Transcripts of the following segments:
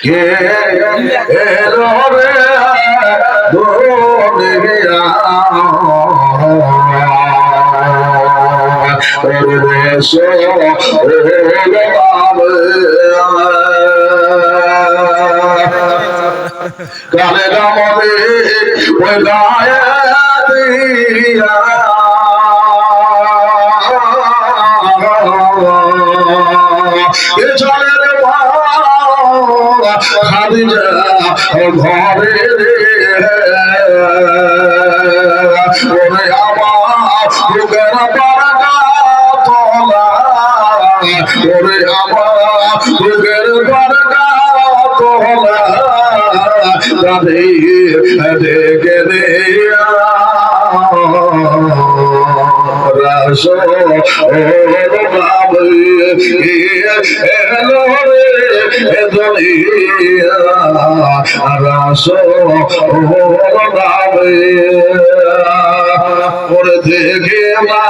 কে এলো রে দুনিয়া দেশে কালে নামে ওই গায়ে দিয়া চলের খাদিজা ঘরে ওরে আমার বুকের পাড়া তোলা ওরে আমার বুকের পাড়া তোলা রাধে দেখে রে রাসো এলো রে দুনিয়া রাসো ওরে দেখে মা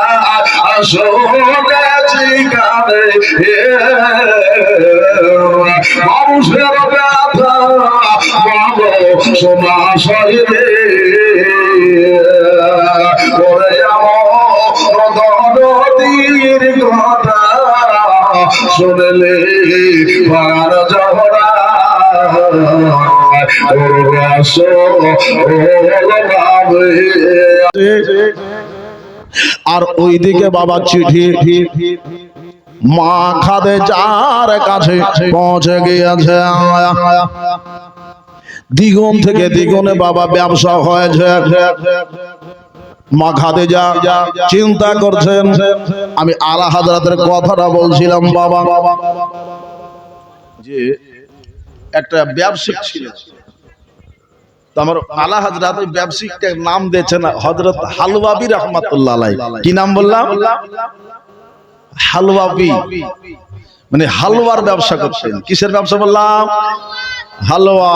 আসো কানে মানুষের ব্যথা বাবো সোনা শরীরে ওরে আমার নদীর কথা শুনলে পার জহরা আর ওইদিকে বাবা চিঠি মা খাদিজার কাছে পৌঁছে গিয়েছে। দ্বিগুণ থেকে দ্বিগুণে বাবা ব্যবসা হয়েছে। মা খাদিজা চিন্তা করছেন, আমি আলা হাজরাতের কথাটা বলছিলাম বাবা যে একটা ব্যবসায়িক ছিল, আমার আলা হাজরাত ওই ব্যবসায়িকটার নাম দিয়েছেন হযরত হালওয়াবি রাহমাতুল্লাহ আলাইহি। কি নাম বললাম? হালওয়াবি, মানে হালওয়ার ব্যবসা করতেন। কিসের ব্যবসা বললাম? হালওয়া।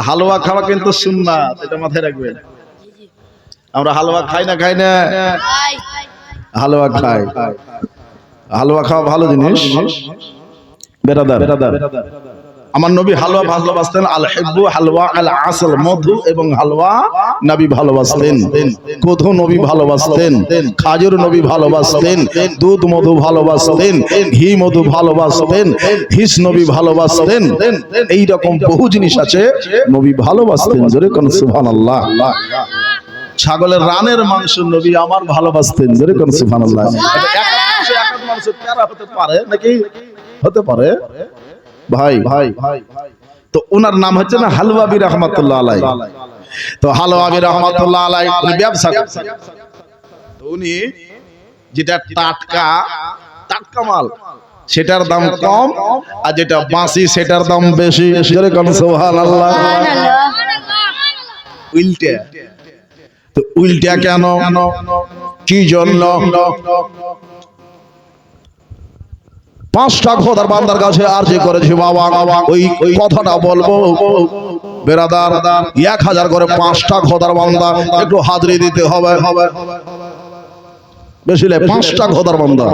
হালওয়া খাওয়া কিন্তু সুন্নাত, এটা মাথায় রাখবেন। আমরা হালওয়া খাই না? খাই না? হালওয়া খাই। হালওয়া খাওয়া ভালো জিনিস বেরাদার। আমার নবী হালওয়া ভালোবাসতেন। আল হিব্বু হালওয়া আল আসল, মধু এবং হালওয়া নবী ভালোবাসতেন। মধু নবী ভালোবাসতেন, খাজুর নবী ভালোবাসতেন, দুধ মধু ভালোবাসতেন, ঘি মধু ভালোবাসতেন, হিস নবী ভালোবাসতেন। এই রকম বহু জিনিস আছে নবী ভালোবাসতেন। জোরে কোন সুবহানাল্লাহ। ছাগলের রানের মাংস নবী আমার ভালোবাসতেন। জোরে কোন সুবহানাল্লাহ। এক মানুষের প্যারা হতে পারে নাকি? হতে পারে ভাই। তো ওনার নাম হচ্ছে না হালওয়াবি রাহমাতুল্লাহ আলাইহি। তো হালওয়াবি রাহমাতুল্লাহ আলাইহি উনি ব্যবসা করতেন। তো উনি যেটা টাটকা মাল সেটার দাম কম, আর যেটা বাসি সেটার দাম বেশি। জোরে কোন সুবহানাল্লাহ। উল্টা। তো উল্টা কেন? কি জন্য? 5টা খোদার বান্দার কাছে আরজি করেছি বাবা, ওই কথাটা বলবো বেরাদার। 1000 করে 5টা খোদার বান্দা একটু হাজিরি দিতে হবে। বেশি না, 5টা খোদার বান্দা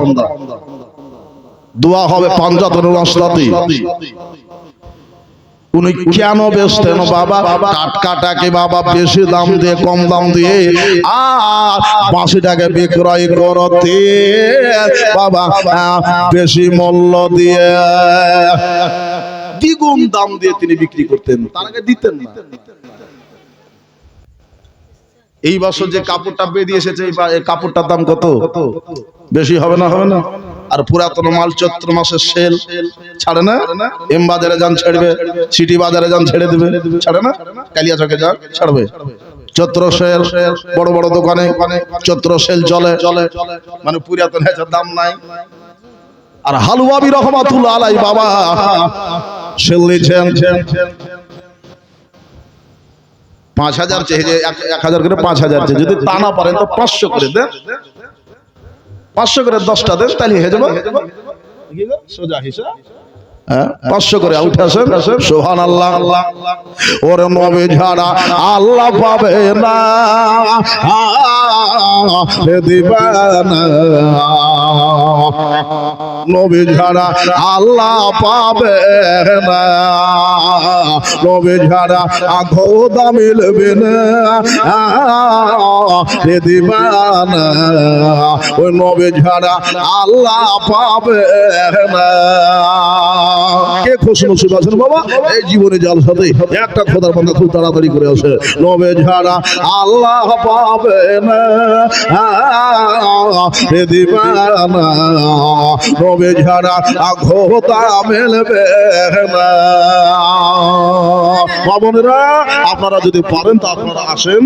দোয়া হবে পাঞ্জাতের রাস্তাতে। উনি কেন বেচতেন বাবা? টাটকাটাকে বাবা বেশি দাম দিয়ে, কম দাম দিয়ে, আর বাঁশিটাকে বিক্রয় করতে বাবা বেশি মূল্য দিয়ে, দ্বিগুণ দাম দিয়ে তিনি বিক্রি করতেন। তার আগে দিতেন না। এই বছর যে কাপড়টা বেরিয়ে এসেছে, এই কাপড়টার দাম কত? বেশি হবে না? হবে না? আর পুরাতন মাল চৈত্র মাসের সেল ছাড়ে না? এম বাজারে যান ছাড়বে, সিটি বাজারে যান ছেড়ে দেবে, ছাড়ে না? কালিয়া চকে যান ছাড়বে। চৈত্র সেল, বড় বড় দোকানে চৈত্র সেল চলে, মানে পুরাতন হেজার দাম নাই। আর হালওয়াবি রাহমাতুল্লাহ আলাইহি বাবা সেল নিয়েছেন 5000 চেয়ে, 1000 করে 5000 চেয়ে। যদি তা না পারেন তো 500 করে দেন, 500 করে 10টা দেন, তাহলে হয়ে যাবে সোজা হিসাব। 500 করে উঠে আসেন সুবহানাল্লাহ। ওরে নবী ছাড়া আল্লাহ পাবে না দিবানা, নবী ছাড়া আল্লাহ পাবে না, নবী ছাড়া খোদা মিলবে না দিবানা, ওই নবী ছাড়া আল্লাহ পাবে না। কে খুশ নসিব আছেন বাবা এই জীবনে জালসাতে একটা খোদার বান্দা খুব তাড়াতাড়ি করে আসে, নবী ছাড়া আল্লাহ পাবে না দিবানা, নবী ছাড়া খোদা মিলবে না। বাবনেরা আপনারা যদি পারেন তা আপনারা আসেন,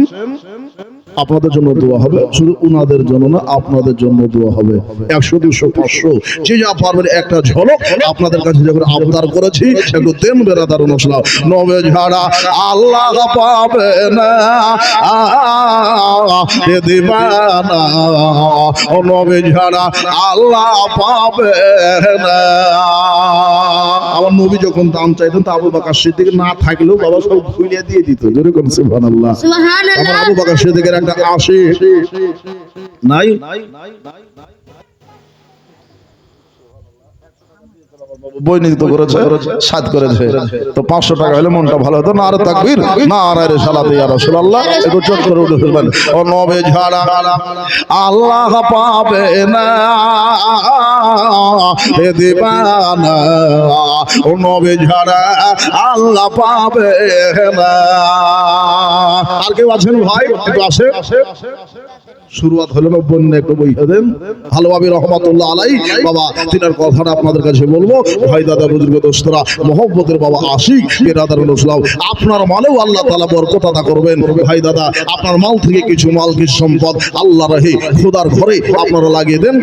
আপনাদের জন্য দোয়া হবে, শুধু উনাদের জন্য না আপনাদের জন্য দোয়া হবে। 100 200 500 যে যা পারবেন একটা ঝলক আপনাদের কাছে যখন আবদার করেছি একটু দেন বেরাদার নসলা, নবী ছাড়া আল্লাহ পাবে না দিবানা, নবী ছাড়া আল্লাহ পাবে না। আমার নবী যখন দাম চাইতেন তা আবু বকর সিদ্দিক না থাকলেও বাবা সব ভুলিয়ে দিয়ে দিত। জোরে কোন সুবহানাল্লাহ। আমার আবু বকর সিদ্দিকের একটা আসে নাই, বই নিতে করেছে সাত করেছে তো 500 টাকা হলে মনটা ভালো হতো না। আর তাকবীর না আর সালাতে ইয়া রাসূলুল্লাহ একটু চট করে উঠে ফেলবেন। ও নবী ছাড়া আল্লাহ পাবে না দিবানা, ও নবী ছাড়া আল্লাহ পাবে না। আর কেউ আছেন ভাই একটু আসে, শুরুয়াত হলো না বন্যা একটু বইয়া দেন ভালোভাবে রহমাতুল্লাহ আলাই বাবা তিনার কথাটা আপনাদের কাছে বলবো। ভাই দাদা বুজুর্গ দোস্তরা মহব্বতের বাবা আশিক বেরাদারুল ইসলাম আপনার মালেও আল্লাহ তাআলা বরকত আতা করবেন। ভাই দাদা আপনার মাল থেকে কিছু মাল কিছু সম্পদ আল্লাহ রাহে খোদার ঘরে আপনারা লাগিয়ে দেন।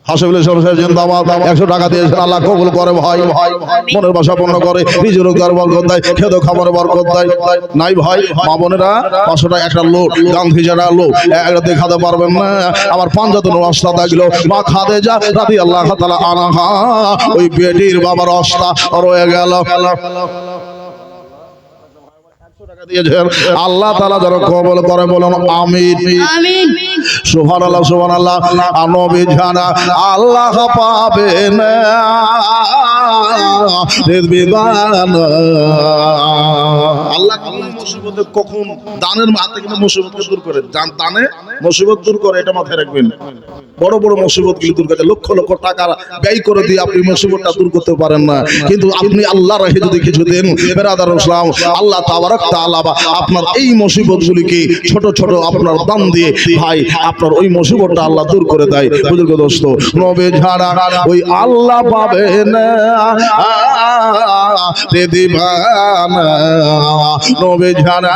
হাসিবুল ইসলাম সাহেব জিন্দাবাদ, 100 টাকা দিয়েছেন, আল্লাহ কবুল করে ভাই, মনের বাসা পূর্ণ করে, নিজের রোজগার বরকত দেয়, খেদো খাবারে বরকত দেয়। নাই ভাই মা বোনেরা 500 টাকা একটা লোক গান্ধী যারা লোক একটা দেখাতে পারবেন না। আমার পাঞ্জাতন রাস্তা দেখলো মা খাদেজা রাদিয়াল্লাহু তাআলা আনহা ওই বেটির বাবার রাস্তা রয়ে গেল। আল্লাহ তাআলা যেন কবুল করে বলুন আমিন আমিন সুবহানাল্লাহ সুবহানাল্লাহ। নবী ছাড়া আল্লাহ পাবে না আল্লাহ মুসিবত কখন দানের হাতে কিন্তু মুসিবত দূর করে, দানে মুসিবত দূর করে, এটা মাথায় রাখবেন। বড় বড় মুসিবত গুলি দূর করতে লক্ষ লক্ষ টাকা ব্যয় করে দিয়ে আপনি মুসিবতটা দূর করতে পারেন না, কিন্তু আপনি আল্লাহর রাহে যদি কিছু দেন বেরাদারুল ইসলাম আল্লাহ তাবারক তাআলা আপনার এই মুসিবতগুলিকে ছোট ছোট আপনার দান দিয়ে ভাই আপনার ওই মুসিবতটা আল্লাহ দূর করে দেয়। বুজুর্গ দোস্ত নবী ছাড়া ওই আল্লাহ পাবে না দিবানা, নবী ছাড়া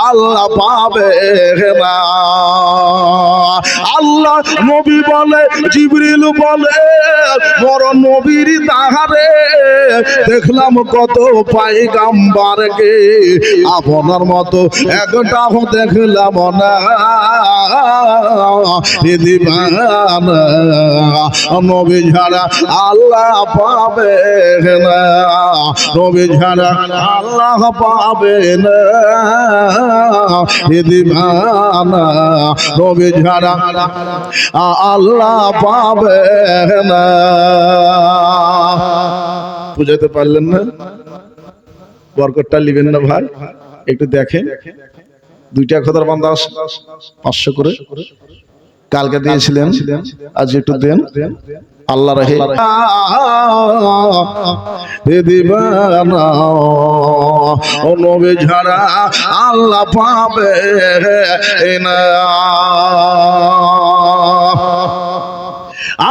আল্লাহ পাবে না। আল্লাহ নবী বলে জিবরিল বলে বড় নবীর তাহারে দেখলাম কত পয়গম্বরকে আপনার মতো একটাও দেখলাম না দিবানা, নবী ছাড়া আল্লাহ পাবে না, নবী ছাড়া আল্লাহ পাবে না দিবানা, নবী ছাড়া আল্লাহ পাবে না। বুঝাতে পারলেন না? বরকতটা নিবেন না ভাই, একটু দেখেন। 2টা খোদার বান্দা 500 করে কালকে দিয়েছিলেন, আজ একটু দেন আল্লাহ রাহে দিবানা, ও নবী ছাড়া আল্লাহ পাবে না।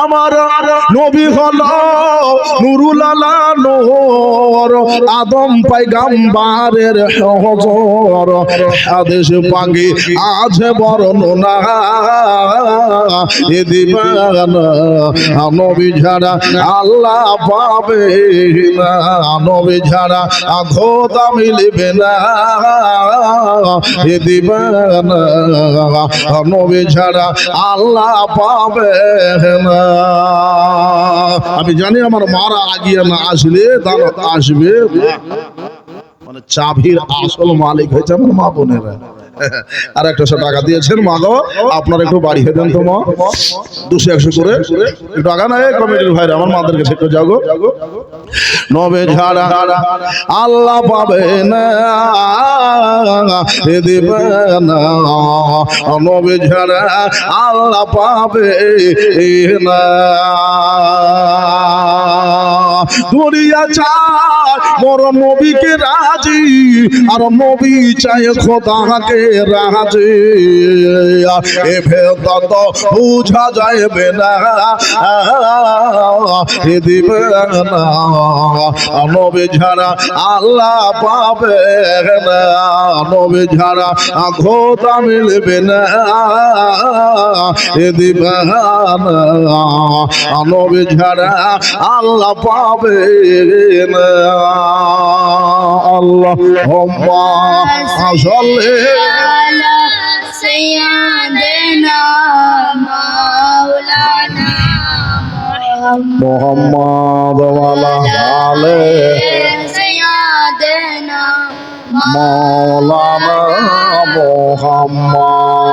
আমার নবী হলো নুরুল আলা নূর আদম পয়গম্বরের হযর, হাদিস পাকে আছে বর্ণনা এ দিবানা, নবী ছাড়া আল্লাহ পাবে না, নবী ছাড়া খোদা মিলবে না এ দিবানা, নবী ছাড়া আল্লাহ পাবে না। আমি জানি আমার মারা আগিয়ে না আসলে দানত আসবে না। মানে চাবির আসল মালিক হয়েছে আমার মা বোনেরা। আর 100 টাকা দিয়েছেন, মা গো আপনার একটু বাড়িয়ে দেন তো মা, 200-100 করে একটু আগা না কমিটির ভাইরা আমার মাদের কাছে একটু যাও গো। নবে ঝাড়া আল্লাহ পাবে না এ দিবে না, নবে ঝাড়া আল্লাহ পাবে না। দুনিয়া চায় মোর নবীকে রাজি, আর নবী চায় খোদাকে রাজি। এ ভেদ বুঝা যাবে না এ দিবে না, নবী ছাড়া আল্লাহ পাবে না, নবী ছাড়া খোদা মিলবে না এ দিবে না, নবী ছাড়া আল্লাহ পাবে না। আল্লাহুম্মা সাল্লি على سيدنا مولانا মুহাম্মদ ওয়া আলা আলি سيدنا মাওলানা মুহাম্মদ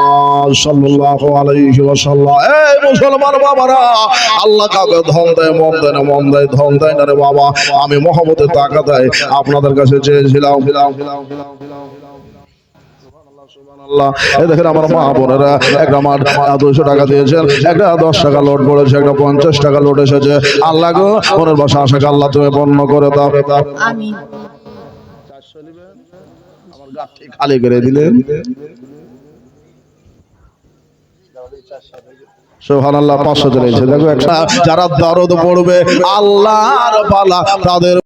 সাল্লাল্লাহু আলাইহি ওয়াসাল্লাম। এই মুসলমান বাবারা, আল্লাহ কাউকে ধন দেয় মন দেয় না, মন দেয় ধন দেয় না রে বাবা। আমি মহব্বতের টাকা দেয় আপনাদের কাছে চেয়েছিলাম। এই দেখেন আমার মা বোনেরা, একটা মা 200 টাকা দিয়েছেন, একটা 10 টাকা লোড পড়েছে, একটা 50 টাকা লোড এসেছে। আল্লাহ গো মনের বাসা আশাকে আল্লাহ তুমি পূর্ণ করে দাও। آمين আমার গাঠি খালি করে দিলেন। সুবহানাল্লাহ, 500 চলে এসেছে। দেখো একটা যারা দরদ পড়বে আল্লাহর পালা তাদের